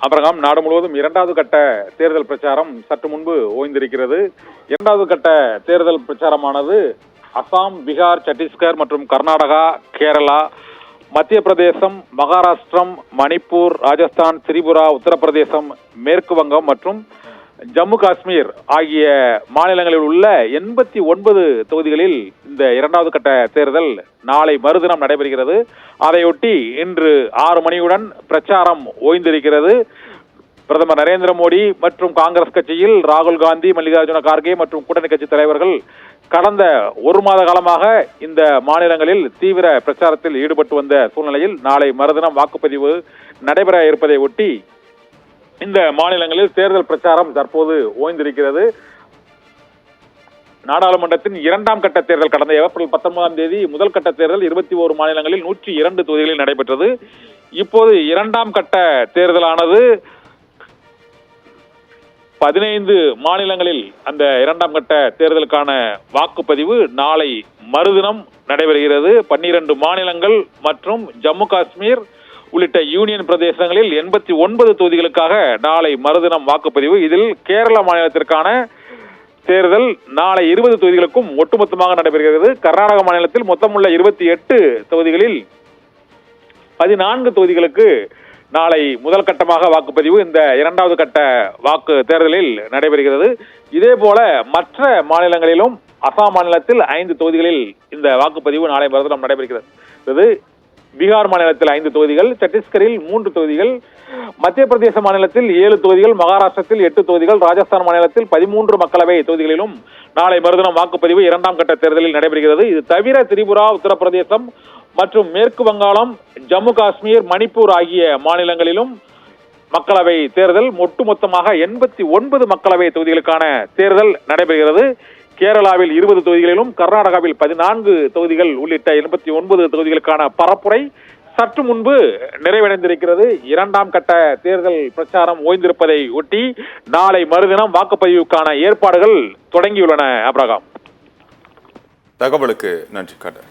அப்புறம் நாடு முழுவதும் இரண்டாவது கட்ட தேர்தல் பிரச்சாரம் சற்று முன்பு ஓய்ந்திருக்கிறது. இரண்டாவது கட்ட தேர்தல் பிரச்சாரமானது அசாம், பீகார், சத்தீஸ்கர் மற்றும் கர்நாடகா, கேரளா, மத்திய பிரதேசம், மகாராஷ்டிரம், மணிப்பூர், ராஜஸ்தான், திரிபுரா, உத்தரப்பிரதேசம், மேற்கு வங்கம் மற்றும் ஜம்மு காஷ்மீர் ஆகிய மாநிலங்களில் உள்ள 89 தொகுதிகளில் இந்த இரண்டாவது கட்ட தேர்தல் நாளை மறுதினம் நடைபெறுகிறது. அதையொட்டி இன்று 6 மணியுடன் பிரச்சாரம் ஓய்ந்திருக்கிறது. பிரதமர் நரேந்திர மோடி மற்றும் காங்கிரஸ் கட்சியில் ராகுல் காந்தி, மல்லிகார்ஜுன கார்கே மற்றும் கூட்டணி கட்சி தலைவர்கள் கடந்த 1 மாத காலமாக இந்த மாநிலங்களில் தீவிர பிரச்சாரத்தில் ஈடுபட்டு வந்த சூழ்நிலையில் நாளை மறுதினம் வாக்குப்பதிவு நடைபெற இருப்பதை ஒட்டி இந்த மாநிலங்களில் தேர்தல் பிரச்சாரம் தற்போது ஓய்ந்திருக்கிறது. நாடாளுமன்றத்தின் 2ஆம் கட்ட தேர்தல் கடந்த ஏப்ரல் 19ஆம் தேதி முதல் கட்ட தேர்தல் 21 மாநிலங்களில் 102 தொகுதிகளில் நடைபெற்றது. இப்போது 2ஆம் கட்ட தேர்தலானது 15 மாநிலங்களில் அந்த 2ஆம் கட்ட தேர்தலுக்கான வாக்குப்பதிவு நாளை மறுதினம் நடைபெறுகிறது. 12 மாநிலங்கள் மற்றும் ஜம்மு காஷ்மீர் உள்ளிட்ட யூனியன் பிரதேசங்களில் 89 தொகுதிகளுக்காக நாளை மறுதினம் வாக்குப்பதிவு. இதில் கேரள மாநிலத்திற்கான தேர்தல் நாளை 20 தொகுதிகளுக்கும் ஒட்டுமொத்தமாக நடைபெறுகிறது. கர்நாடக மாநிலத்தில் மொத்தமுள்ள 28 தொகுதிகளில் 14 தொகுதிகளுக்கு நாளை முதல் கட்டமாக வாக்குப்பதிவு இந்த இரண்டாவது கட்ட வாக்கு தேர்தலில் நடைபெறுகிறது. இதே போல மற்ற மாநிலங்களிலும் அசாம் மாநிலத்தில் 5 தொகுதிகளில் இந்த வாக்குப்பதிவு நாளை மறுதினம் நடைபெறுகிறது. பீகார் மாநிலத்தில் 5 தொகுதிகள், சத்தீஸ்கரில் 3 தொகுதிகள், மத்திய பிரதேச மாநிலத்தில் 7 தொகுதிகள், மகாராஷ்டிரத்தில் 8 தொகுதிகள், ராஜஸ்தான் மாநிலத்தில் 13 மக்களவை தொகுதிகளிலும் நாளை மறுதினம் வாக்குப்பதிவு 2ஆம் கட்ட தேர்தலில் நடைபெறுகிறது. இது தவிர திரிபுரா, உத்தரப்பிரதேசம் மற்றும் மேற்கு வங்காளம், ஜம்மு காஷ்மீர், மணிப்பூர் ஆகிய மாநிலங்களிலும் மக்களவை தேர்தல் ஒட்டுமொத்தமாக 89 மக்களவை தொகுதிகளுக்கான தேர்தல் நடைபெறுகிறது. கேரளாவில் 20 தொகுதிகளிலும், கர்நாடகாவில் 14 தொகுதிகள் உள்ளிட்ட 89 தொகுதிகளுக்கான பரப்புரை சற்று முன்பு நிறைவடைந்திருக்கிறது. 2ஆம் கட்ட தேர்தல் பிரச்சாரம் ஓய்ந்திருப்பதை ஒட்டி நாளை மறுதினம் வாக்குப்பதிவுக்கான ஏற்பாடுகள் தொடங்கியுள்ளன. அப்ரகாம், தகவலுக்கு நன்றி.